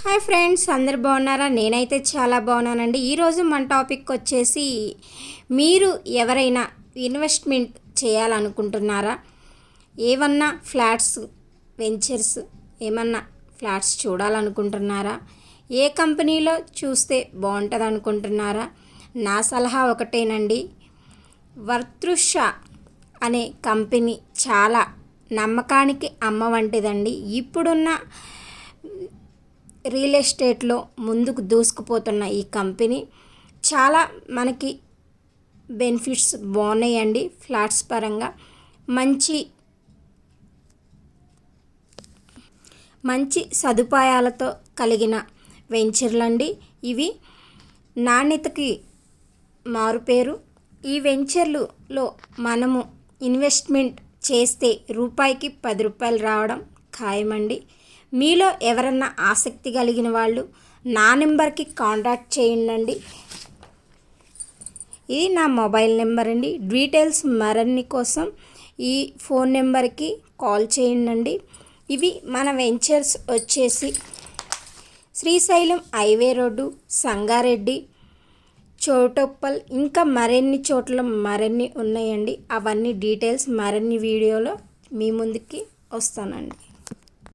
Hi friends, అందరు బాగున్నారా? నేనైతే చాలా బాగున్నానండి. ఈరోజు మన టాపిక్ వచ్చేసి, మీరు ఎవరైనా ఇన్వెస్ట్మెంట్ చేయాలనుకుంటున్నారా? ఏమన్నా ఫ్లాట్స్ వెంచర్స్ ఏమన్నా ఫ్లాట్స్ చూడాలనుకుంటున్నారా? ఏ కంపెనీలో చూస్తే బాగుంటుంది అనుకుంటున్నారా? నా సలహా ఒకటేనండి. వర్తృష అనే కంపెనీ చాలా నమ్మకానికి అమ్మ వంటిదండి. ఇప్పుడున్న రియల్ ఎస్టేట్లో ముందుకు దూసుకుపోతున్న ఈ కంపెనీ చాలా మనకి బెనిఫిట్స్ బాగున్నాయండి. ఫ్లాట్స్ పరంగా మంచి సదుపాయాలతో కలిగిన వెంచర్లండి ఇవి. నాణ్యతకి మారుపేరు. ఈ వెంచర్లలో మనము ఇన్వెస్ట్మెంట్ చేస్తే రూపాయికి 10 రూపాయలు రావడం ఖాయమండి. మీలో ఎవరన్నా ఆసక్తి కలిగిన వాళ్ళు నా నెంబర్కి కాంటాక్ట్ చేయండి. ఇది నా మొబైల్ నెంబర్ అండి. డీటెయిల్స్ మరిన్ని కోసం ఈ ఫోన్ నెంబర్కి కాల్ చేయండి. ఇవి మన వెంచర్స్ వచ్చేసి శ్రీశైలం హైవే రోడ్డు, సంగారెడ్డి, చోటోప్పల్, ఇంకా మరిన్ని చోట్ల మరిన్ని ఉన్నాయండి. అవన్నీ డీటెయిల్స్ మరిన్ని వీడియోలో మీ ముందుకి వస్తానండి.